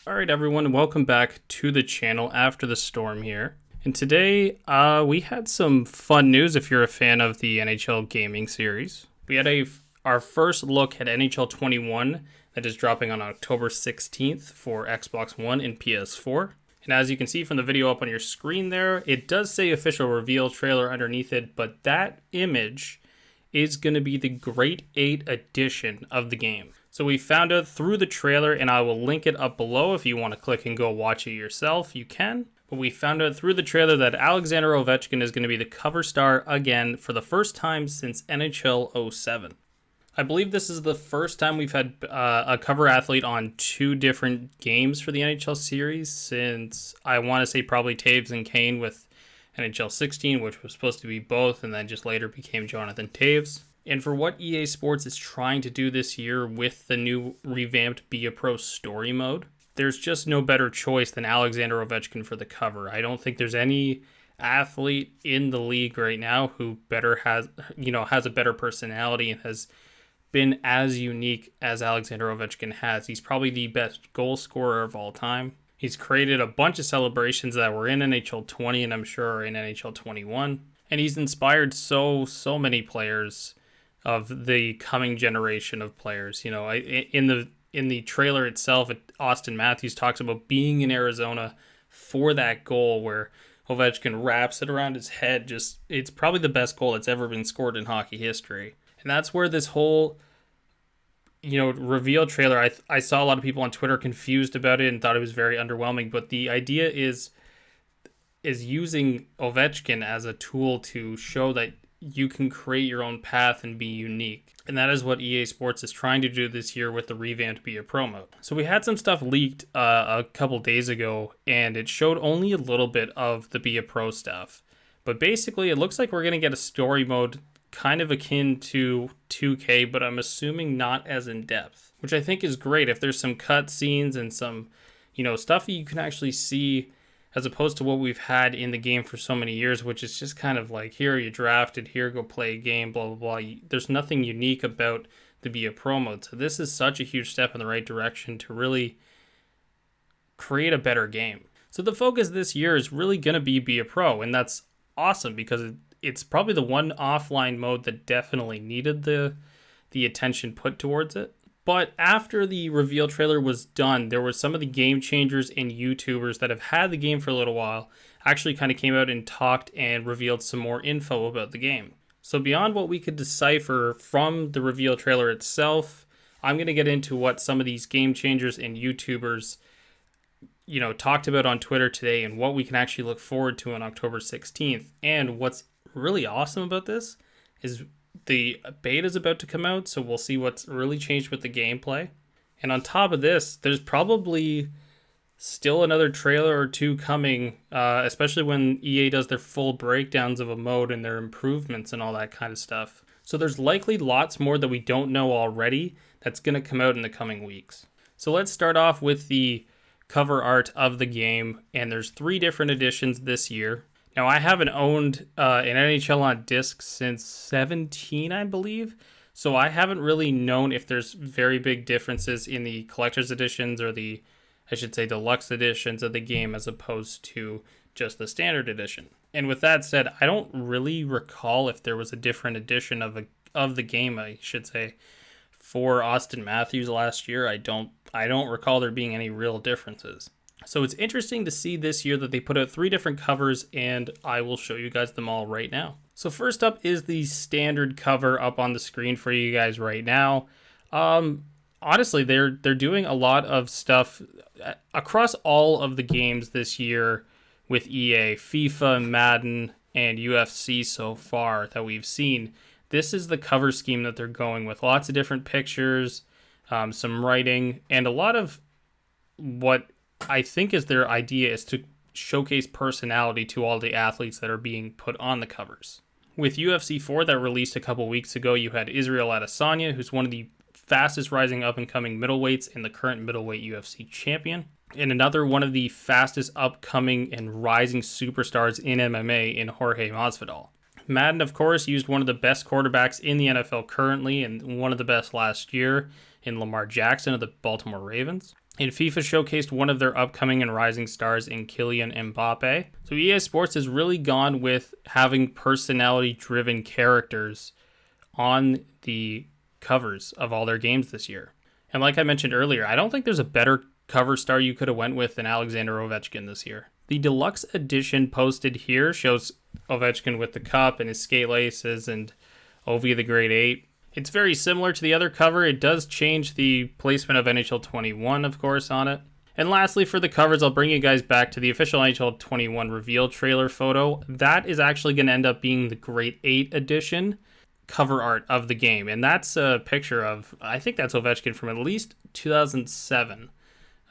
Alright everyone, welcome back to the channel after the storm here. And today, we had some fun news if you're a fan of the NHL gaming series. We had our first look at NHL 21 that is dropping on October 16th for Xbox One and PS4. And as you can see from the video up on your screen there, it does say official reveal trailer underneath it, but that image is going to be the Great 8 edition of the game. So we found out through the trailer, and I will link it up below if you want to click and go watch it yourself, you can. But we found out through the trailer that Alexander Ovechkin is going to be the cover star again for the first time since NHL 07. I believe this is the first time we've had a cover athlete on two different games for the NHL series since I want to say probably Taves and Kane with NHL 16, which was supposed to be both and then just later became Jonathan Taves. And for what EA Sports is trying to do this year with the new revamped Be a Pro story mode, there's just no better choice than Alexander Ovechkin for the cover. I don't think there's any athlete in the league right now who has a better personality and has been as unique as Alexander Ovechkin has. He's probably the best goal scorer of all time. He's created a bunch of celebrations that were in NHL 20 and I'm sure are in NHL 21. And he's inspired so many players of the coming generation of players. You know, in the trailer itself, Austin Matthews talks about being in Arizona for that goal where Ovechkin wraps it around his head. It's probably the best goal that's ever been scored in hockey history. And that's where this whole, reveal trailer, I saw a lot of people on Twitter confused about it and thought it was very underwhelming. But the idea is using Ovechkin as a tool to show that you can create your own path and be unique. And that is what EA Sports is trying to do this year with the revamped Be a Pro mode. So we had some stuff leaked a couple days ago, and it showed only a little bit of the Be a Pro stuff. But basically, it looks like we're going to get a story mode kind of akin to 2K, but I'm assuming not as in-depth, which I think is great. If there's some cut scenes and some, stuff that you can actually see as opposed to what we've had in the game for so many years, which is just kind of like, here you drafted, here go play a game, blah, blah, blah. There's nothing unique about the Be a Pro mode. So this is such a huge step in the right direction to really create a better game. So the focus this year is really going to be a Pro, and that's awesome because it's probably the one offline mode that definitely needed the attention put towards it. But after the reveal trailer was done, there were some of the game changers and YouTubers that have had the game for a little while actually kind of came out and talked and revealed some more info about the game. So beyond what we could decipher from the reveal trailer itself, I'm going to get into what some of these game changers and YouTubers talked about on Twitter today and what we can actually look forward to on October 16th. And what's really awesome about this is the beta is about to come out, so we'll see what's really changed with the gameplay. And on top of this, there's probably still another trailer or two coming, especially when EA does their full breakdowns of a mode and their improvements and all that kind of stuff. So there's likely lots more that we don't know already that's going to come out in the coming weeks. So let's start off with the cover art of the game, and there's 3 different editions this year. Now, I haven't owned an NHL on disc since 17, I believe, so I haven't really known if there's very big differences in the collector's editions or the deluxe editions of the game as opposed to just the standard edition. And with that said, I don't really recall if there was a different edition of the game, I should say, for Austin Matthews last year. I don't recall there being any real differences. So it's interesting to see this year that they put out 3 different covers, and I will show you guys them all right now. So first up is the standard cover up on the screen for you guys right now. Honestly, they're doing a lot of stuff across all of the games this year with EA, FIFA, Madden, and UFC so far that we've seen. This is the cover scheme that they're going with. Lots of different pictures, some writing, and a lot of what I think is their idea is to showcase personality to all the athletes that are being put on the covers. With UFC 4 that released a couple weeks ago, you had Israel Adesanya, who's one of the fastest rising up-and-coming middleweights and the current middleweight UFC champion, and another one of the fastest upcoming and rising superstars in MMA in Jorge Masvidal. Madden, of course, used one of the best quarterbacks in the NFL currently and one of the best last year in Lamar Jackson of the Baltimore Ravens. And FIFA showcased one of their upcoming and rising stars in Kylian Mbappe. So EA Sports has really gone with having personality-driven characters on the covers of all their games this year. And like I mentioned earlier, I don't think there's a better cover star you could have went with than Alexander Ovechkin this year. The deluxe edition posted here shows Ovechkin with the cup and his skate laces and Ovi the Grade 8. It's very similar to the other cover. It does change the placement of NHL 21, of course, on it. And lastly, for the covers, I'll bring you guys back to the official NHL 21 reveal trailer photo. That is actually going to end up being the Grade 8 edition cover art of the game. And that's a picture of, I think that's Ovechkin from at least 2007.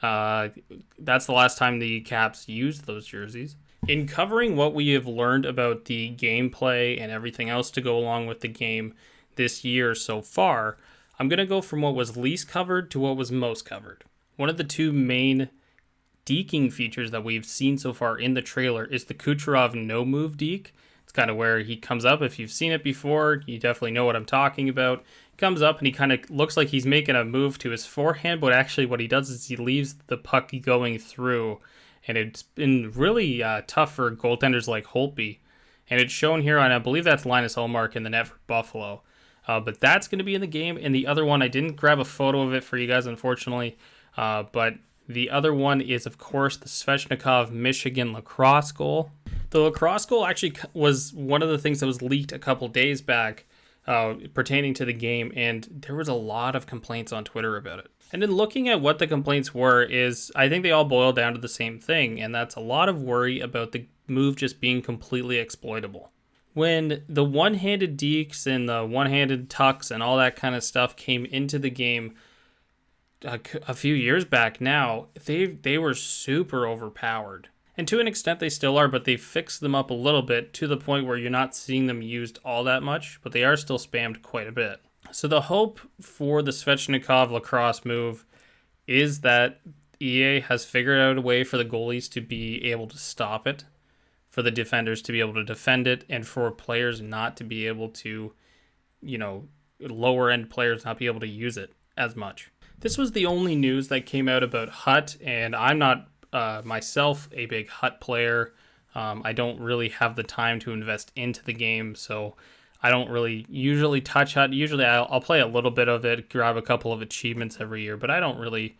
That's the last time the Caps used those jerseys. In covering what we have learned about the gameplay and everything else to go along with the game this year so far, I'm going to go from what was least covered to what was most covered. One of the two main deking features that we've seen so far in the trailer is the Kucherov no-move deke. It's kind of where he comes up. If you've seen it before, you definitely know what I'm talking about. He comes up and he kind of looks like he's making a move to his forehand, but actually what he does is he leaves the puck going through. And it's been really tough for goaltenders like Holtby. And it's shown here on, I believe that's Linus Ullmark in the net for Buffalo. But that's going to be in the game. And the other one, I didn't grab a photo of it for you guys, unfortunately. But the other one is, of course, the Svechnikov Michigan lacrosse goal. The lacrosse goal actually was one of the things that was leaked a couple days back pertaining to the game, and there was a lot of complaints on Twitter about it. And in looking at what the complaints were, is I think they all boil down to the same thing, and that's a lot of worry about the move just being completely exploitable. When the one-handed dekes and the one-handed tucks and all that kind of stuff came into the game a few years back now, they were super overpowered. And to an extent they still are, but they've fixed them up a little bit to the point where you're not seeing them used all that much, but they are still spammed quite a bit. So the hope for the Svechnikov lacrosse move is that EA has figured out a way for the goalies to be able to stop it, for the defenders to be able to defend it, and for players not to be able to, lower end players not be able to use it as much. This was the only news that came out about Hut, and I'm not myself a big Hut player. I don't really have the time to invest into the game, so I don't really usually touch Hut. Usually I'll play a little bit of it, grab a couple of achievements every year, but I don't really,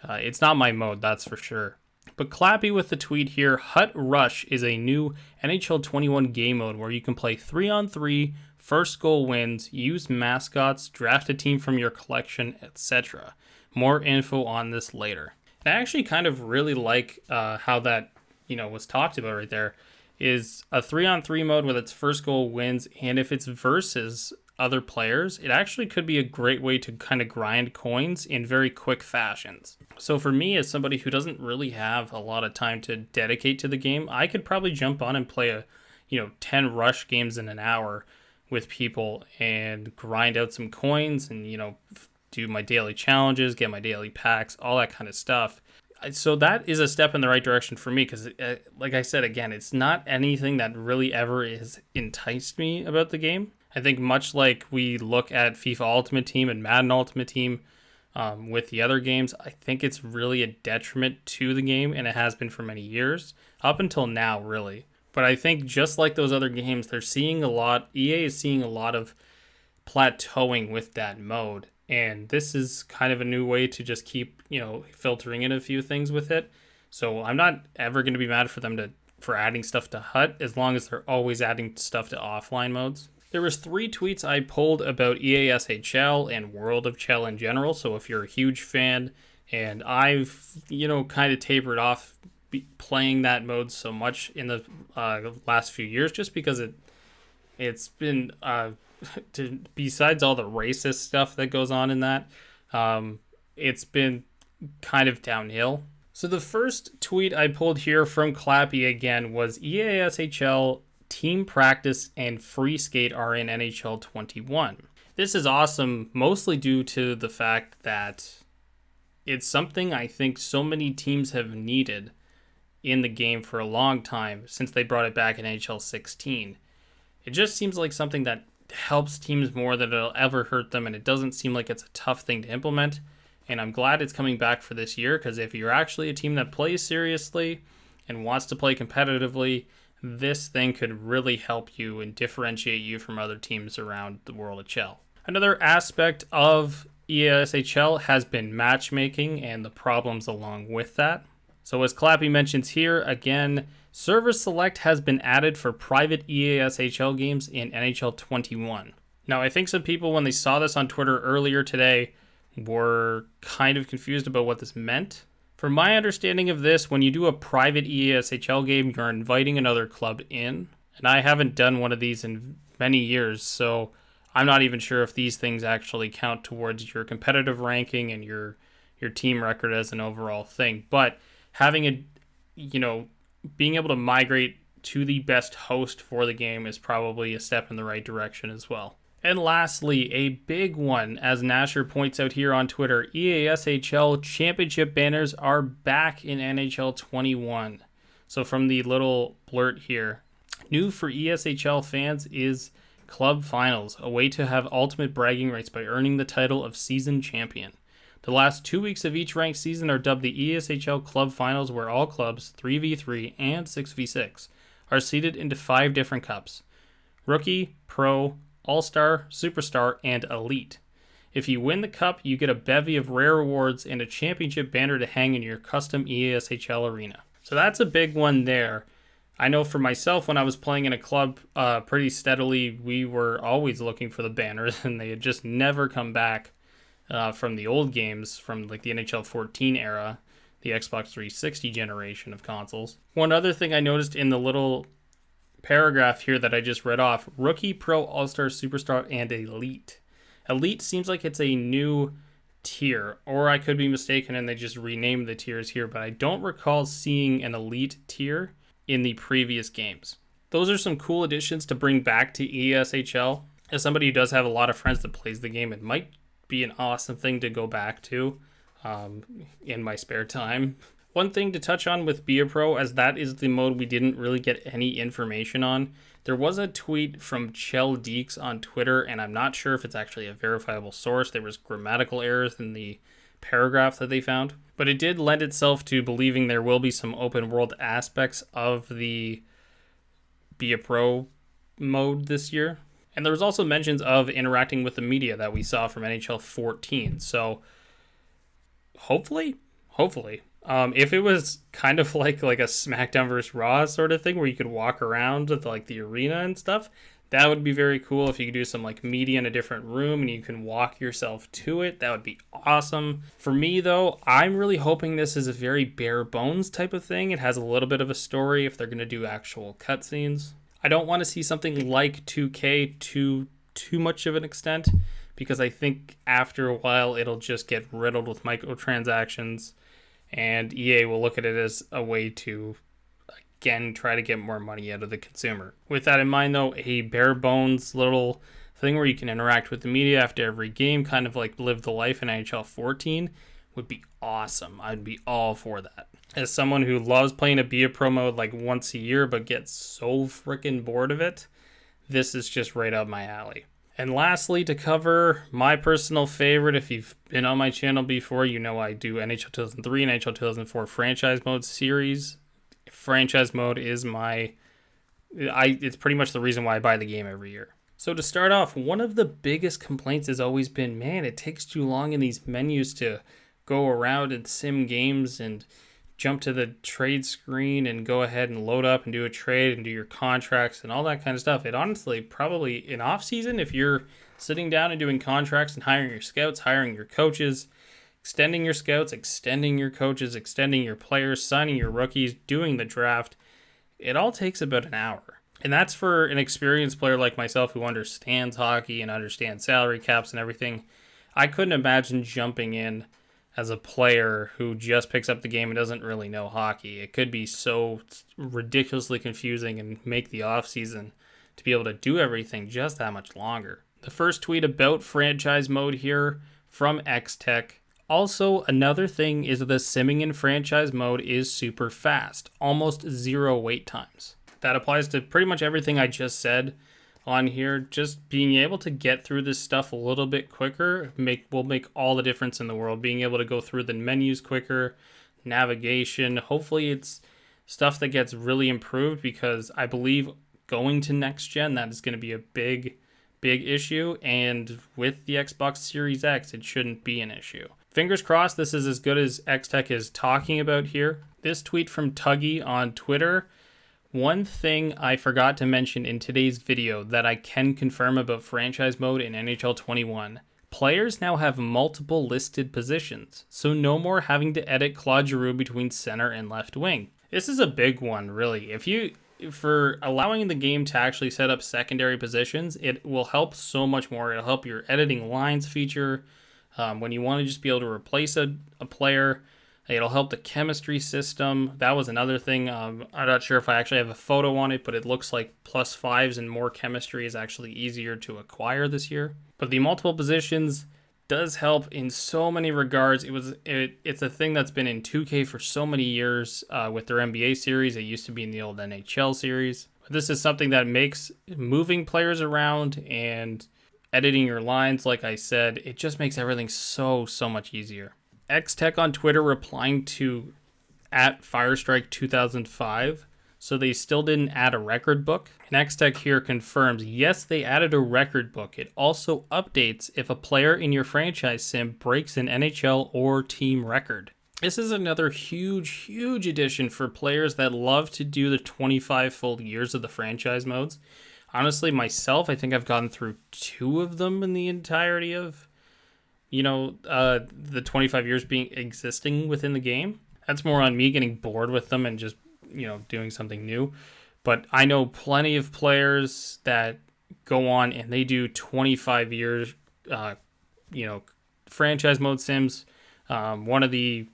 it's not my mode, that's for sure. But Clappy with the tweet here, Hut Rush is a new NHL 21 game mode where you can play 3-on-3, first goal wins, use mascots, draft a team from your collection, etc. More info on this later. I actually kind of really like how that, was talked about right there, is a 3-on-3 mode with its first goal wins, and if it's versus other players, it actually could be a great way to kind of grind coins in very quick fashions. So for me, as somebody who doesn't really have a lot of time to dedicate to the game, I could probably jump on and play 10 rush games in an hour with people and grind out some coins and, do my daily challenges, get my daily packs, all that kind of stuff. So that is a step in the right direction for me because, like I said, again, it's not anything that really ever has enticed me about the game. I think much like we look at FIFA Ultimate Team and Madden Ultimate Team with the other games, I think it's really a detriment to the game, and it has been for many years, up until now, really. But I think just like those other games, EA is seeing a lot of plateauing with that mode. And this is kind of a new way to just keep, filtering in a few things with it. So I'm not ever going to be mad for adding stuff to Hut as long as they're always adding stuff to offline modes. There was 3 tweets I pulled about EASHL and World of Chell in general. So if you're a huge fan, and I've, kind of tapered off playing that mode so much in the last few years just because it's been... besides all the racist stuff that goes on in that, it's been kind of downhill. So the first tweet I pulled here from Clappy again was EASHL team practice and free skate are in NHL 21. This is awesome, mostly due to the fact that it's something I think so many teams have needed in the game for a long time since they brought it back in NHL 16. It just seems like something that helps teams more than it'll ever hurt them, and it doesn't seem like it's a tough thing to implement. And I'm glad it's coming back for this year, because if you're actually a team that plays seriously and wants to play competitively, this thing could really help you and differentiate you from other teams around the world of Chell. Another aspect of EASHL has been matchmaking and the problems along with that. So as Clappy mentions here, again, Server Select has been added for private EASHL games in NHL 21. Now, I think some people, when they saw this on Twitter earlier today, were kind of confused about what this meant. From my understanding of this, when you do a private EASHL game, you're inviting another club in. And I haven't done one of these in many years, so I'm not even sure if these things actually count towards your competitive ranking and your team record as an overall thing. But having being able to migrate to the best host for the game is probably a step in the right direction as well. And lastly, a big one, as Nasher points out here on Twitter, EASHL championship banners are back in NHL 21. So from the little blurt here, new for ESHL fans is Club Finals, a way to have ultimate bragging rights by earning the title of season champion. The last 2 weeks of each ranked season are dubbed the ESHL Club Finals, where all clubs, 3v3 and 6v6, are seeded into 5 different cups: Rookie, Pro, All-Star, Superstar, and Elite. If you win the cup, you get a bevy of rare awards and a championship banner to hang in your custom ESHL arena. So that's a big one there. I know for myself, when I was playing in a club pretty steadily, we were always looking for the banners, and they had just never come back from the old games, from like the NHL 14 era, the Xbox 360 generation of consoles. One other thing I noticed in the little paragraph here that I just read off: Rookie, Pro, All-Star, Superstar, and Elite. Elite seems like it's a new tier, or I could be mistaken and they just renamed the tiers here, but I don't recall seeing an Elite tier in the previous games. Those are some cool additions to bring back to ESHL. As somebody who does have a lot of friends that plays the game, it might be an awesome thing to go back to in my spare time. One thing to touch on with Be A Pro, as that is the mode we didn't really get any information on, there was a tweet from Chell Deeks on Twitter, and I'm not sure if it's actually a verifiable source. There was grammatical errors in the paragraph that they found, but it did lend itself to believing there will be some open world aspects of the Be A Pro mode this year. And there was also mentions of interacting with the media that we saw from NHL 14. So hopefully, if it was kind of like a SmackDown vs. Raw sort of thing where you could walk around with like the arena and stuff, that would be very cool. If you could do some like media in a different room and you can walk yourself to it, that would be awesome. For me though, I'm really hoping this is a very bare bones type of thing. It has a little bit of a story if they're going to do actual cutscenes. I don't want to see something like 2K to too much of an extent, because I think after a while it'll just get riddled with microtransactions, and EA will look at it as a way to, again, try to get more money out of the consumer. With that in mind though, a bare bones little thing where you can interact with the media after every game, kind of like Live the Life in NHL 14, would be awesome. I'd be all for that. As someone who loves playing a Be A Pro mode like once a year but gets so freaking bored of it, this is just right up my alley. And lastly, to cover my personal favorite, if you've been on my channel before, you know I do NHL 2003 and NHL 2004 franchise mode series. Franchise mode is it's pretty much the reason why I buy the game every year. So to start off, one of the biggest complaints has always been, man, it takes too long in these menus to go around and sim games and jump to the trade screen and go ahead and load up and do a trade and do your contracts and all that kind of stuff. It honestly, probably in off season, if you're sitting down and doing contracts and hiring your scouts, hiring your coaches, extending your scouts, extending your coaches, extending your players, signing your rookies, doing the draft, it all takes about an hour. And that's for an experienced player like myself who understands hockey and understands salary caps and everything. I couldn't imagine jumping in as a player who just picks up the game and doesn't really know hockey. It could be so ridiculously confusing and make the offseason to be able to do everything just that much longer. The first tweet about franchise mode here from X-Tech. Also, another thing is the simming in franchise mode is super fast, almost 0 wait times. That applies to pretty much everything I just said. on here. Just being able to get through this stuff a little bit quicker will make all the difference in the world. Being able to go through the menus quicker, navigation. Hopefully it's stuff that gets really improved, because I believe going to next gen, that is going to be a big issue, and with the Xbox Series X, it shouldn't be an issue. Fingers crossed this is as good as X-Tech is talking about here. This tweet from Tuggy on Twitter: one thing I forgot to mention in today's video that I can confirm about franchise mode in NHL 21. Players now have multiple listed positions, so no more having to edit Claude Giroux between center and left wing. This is a big one, really. For allowing the game to actually set up secondary positions, it will help so much more. It'll help your editing lines feature. When you want to just be able to replace a player, it'll help the chemistry system. That was another thing. I'm not sure if I actually have a photo on it, but it looks like +5s and more chemistry is actually easier to acquire this year. But the multiple positions does help in so many regards. It's a thing that's been in 2K for so many years with their NBA series. It used to be in the old NHL series. But this is something that makes moving players around and editing your lines, like I said, it just makes everything so much easier. X-Tech on Twitter replying to @Firestrike 2005. So they still didn't add a record book. And X-Tech here confirms, yes, they added a record book. It also updates if a player in your franchise sim breaks an NHL or team record. This is another huge addition for players that love to do the 25 full years of the franchise modes. Honestly, myself, I think I've gotten through 2 of them in the entirety of, the 25 years existing within the game. That's more on me getting bored with them and just doing something new. But I know plenty of players that go on and they do 25 years, franchise mode sims. One of the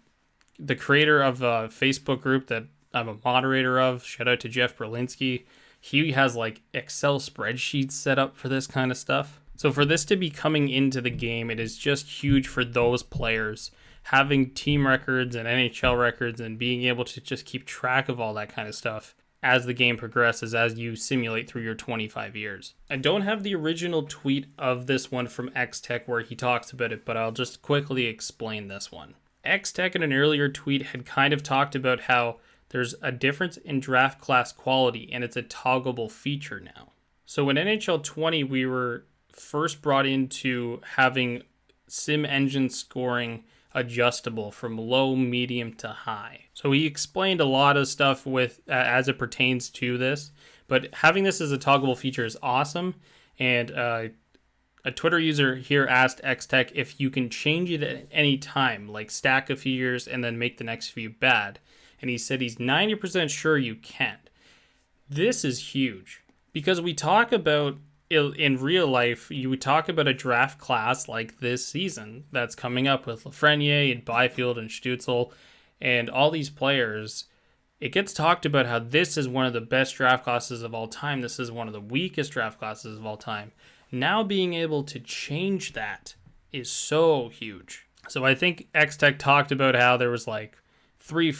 creator of a Facebook group that I'm a moderator of, shout out to Jeff Berlinski, he has like Excel spreadsheets set up for this kind of stuff. So for this to be coming into the game, it is just huge for those players. Having team records and NHL records and being able to just keep track of all that kind of stuff as the game progresses, as you simulate through your 25 years. I don't have the original tweet of this one from X-Tech where he talks about it, but I'll just quickly explain this one. X-Tech in an earlier tweet had kind of talked about how there's a difference in draft class quality and it's a toggleable feature now. So in NHL 20, we were first brought into having sim engine scoring adjustable from low, medium to high. So he explained a lot of stuff with as it pertains to this, but having this as a toggleable feature is awesome. And a Twitter user here asked X-Tech if you can change it at any time, like stack a few years and then make the next few bad. And he said he's 90% sure you can't. This is huge because we talk about in real life, you would talk about a draft class like this season that's coming up with Lafreniere and Byfield and Stützle and all these players. It gets talked about how this is one of the best draft classes of all time. This is one of the weakest draft classes of all time. Now being able to change that is so huge. So I think X-Tech talked about how there was like 3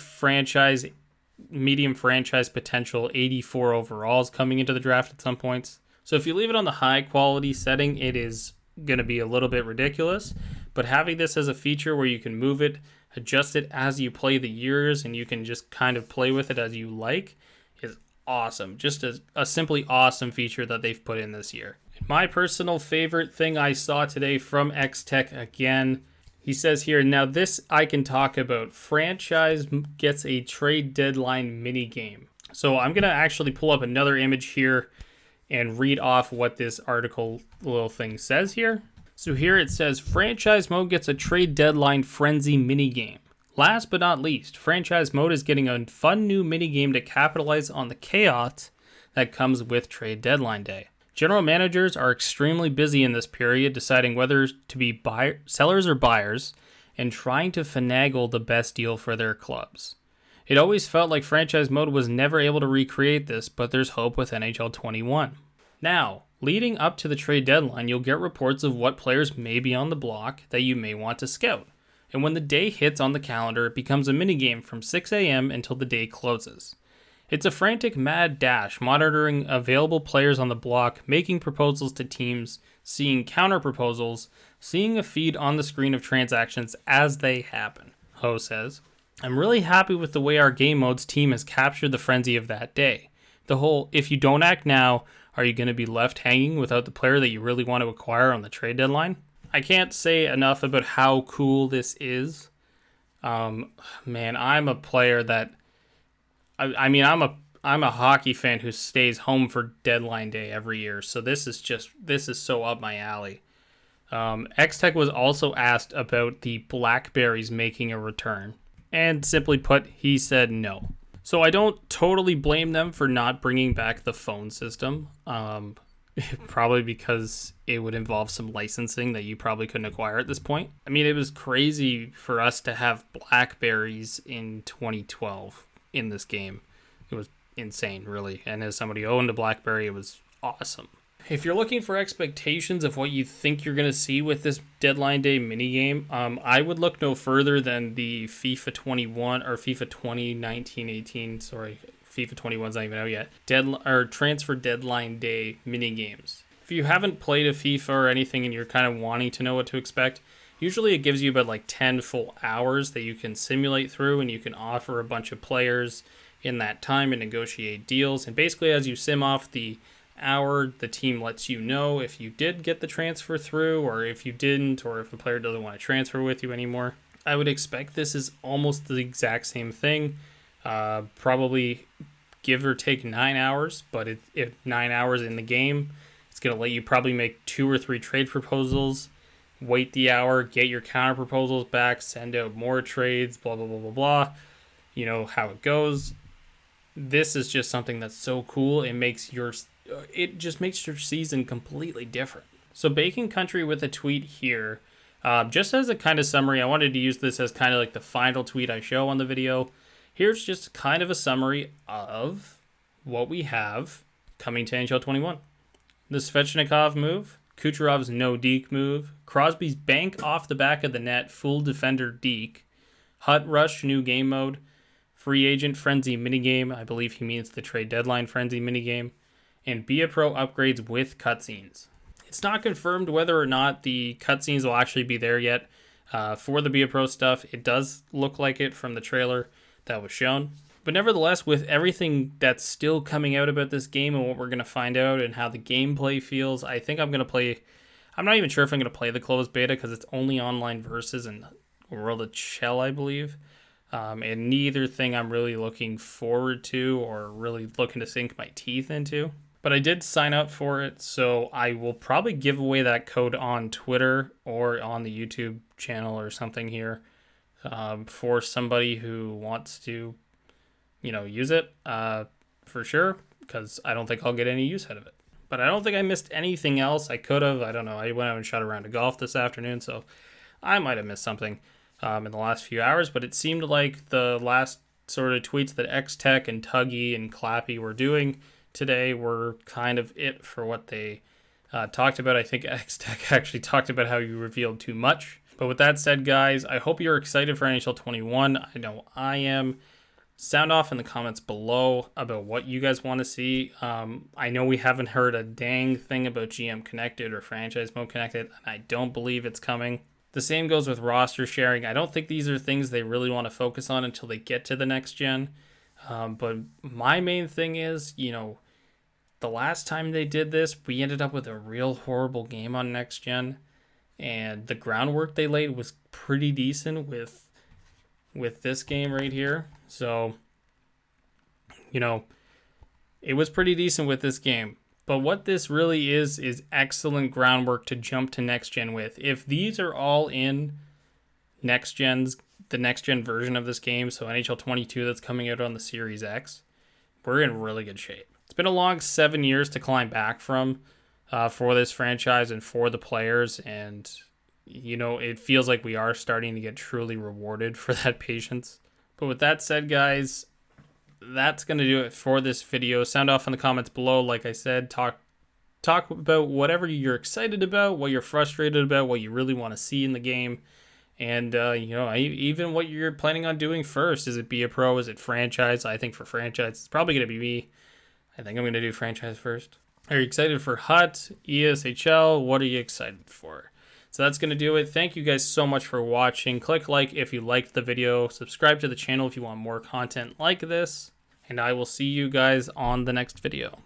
medium franchise potential, 84 overalls coming into the draft at some points. So if you leave it on the high quality setting, it is going to be a little bit ridiculous. But having this as a feature where you can move it, adjust it as you play the years, and you can just kind of play with it as you like, is awesome. Just a simply awesome feature that they've put in this year. My personal favorite thing I saw today from X-Tech again, he says here, now this I can talk about. Franchise gets a trade deadline mini game. So I'm going to actually pull up another image here and read off what this article little thing says here. So here it says, franchise mode gets a trade deadline frenzy minigame. Last but not least, franchise mode is getting a fun new minigame to capitalize on the chaos that comes with trade deadline day. General managers are extremely busy in this period deciding whether to be sellers or buyers and trying to finagle the best deal for their clubs. It always felt like franchise mode was never able to recreate this, but there's hope with NHL 21. Now, leading up to the trade deadline, you'll get reports of what players may be on the block that you may want to scout. And when the day hits on the calendar, it becomes a minigame from 6 a.m. until the day closes. It's a frantic, mad dash, monitoring available players on the block, making proposals to teams, seeing counter proposals, seeing a feed on the screen of transactions as they happen, Ho says. I'm really happy with the way our game modes team has captured the frenzy of that day. The whole, if you don't act now, are you going to be left hanging without the player that you really want to acquire on the trade deadline? I can't say enough about how cool this is. Man, I'm a player that... I'm a hockey fan who stays home for deadline day every year, so this is so up my alley. X-Tech was also asked about the Blackberries making a return, and simply put, he said no. So I don't totally blame them for not bringing back the phone system, probably because it would involve some licensing that you probably couldn't acquire at this point. I mean, it was crazy for us to have Blackberries in 2012. In this game. It was insane, really. And as somebody who owned a BlackBerry, it was awesome. If you're looking for expectations of what you think you're going to see with this deadline day minigame, I would look no further than the FIFA 21 or FIFA 2019-18. Sorry, FIFA 21's not even out yet. Transfer deadline day minigames. If you haven't played a FIFA or anything and you're kind of wanting to know what to expect, usually it gives you about like 10 full hours that you can simulate through, and you can offer a bunch of players in that time and negotiate deals. And basically as you sim off the hour, the team lets you know if you did get the transfer through or if you didn't, or if the player doesn't want to transfer with you anymore. I would expect this is almost the exact same thing. Probably give or take 9 hours, but if 9 hours in the game, it's going to let you probably make 2 or 3 trade proposals, wait the hour, get your counter proposals back, send out more trades, blah, blah, blah, blah, blah. You know how it goes. This is just something that's so cool. It just makes your season completely different. So Bacon Country with a tweet here. Just as a kind of summary, I wanted to use this as kind of like the final tweet I show on the video. Here's just kind of a summary of what we have coming to NHL 21. The Svechnikov move, Kucherov's no deke move, Crosby's bank off the back of the net, full defender deke, Hut Rush new game mode, free agent frenzy minigame, I believe he means the trade deadline frenzy minigame, and Be a Pro upgrades with cutscenes. It's not confirmed whether or not the cutscenes will actually be there yet. For the Be a Pro stuff, it does look like it from the trailer that was shown. But nevertheless, with everything that's still coming out about this game and what we're going to find out and how the gameplay feels, I think I'm going to play... I'm not even sure if I'm going to play the closed beta because it's only online versus and World of Shell, I believe. And neither thing I'm really looking forward to or really looking to sink my teeth into. But I did sign up for it, so I will probably give away that code on Twitter or on the YouTube channel or something here for somebody who wants to, use it for sure, because I don't think I'll get any use out of it. But I don't think I missed anything else. I could have. I don't know. I went out and shot around to golf this afternoon, so I might have missed something in the last few hours. But it seemed like the last sort of tweets that X-Tech and Tuggy and Clappy were doing today were kind of it for what they talked about. I think X-Tech actually talked about how you revealed too much. But with that said, guys, I hope you're excited for NHL 21. I know I am. Sound off in the comments below about what you guys want to see. I know we haven't heard a dang thing about GM Connected or Franchise Mode Connected, and I don't believe it's coming. The same goes with roster sharing. I don't think these are things they really want to focus on until they get to the next gen. But my main thing is, the last time they did this, we ended up with a real horrible game on next gen. And the groundwork they laid was pretty decent with this game right here. So, it was pretty decent with this game. But what this really is excellent groundwork to jump to next gen with. If these are all in the next gen version of this game, so NHL 22 that's coming out on the Series X, we're in really good shape. It's been a long 7 years to climb back from for this franchise and for the players, and it feels like we are starting to get truly rewarded for that patience. But with that said, guys, that's going to do it for this video. Sound off in the comments below. Like I said, talk about whatever you're excited about, what you're frustrated about, what you really want to see in the game. And, even what you're planning on doing first. Is it be a pro? Is it franchise? I think for franchise, it's probably going to be me. I think I'm going to do franchise first. Are you excited for HUT, ESHL? What are you excited for? So that's going to do it. Thank you guys so much for watching. Click like if you liked the video. Subscribe to the channel if you want more content like this. And I will see you guys on the next video.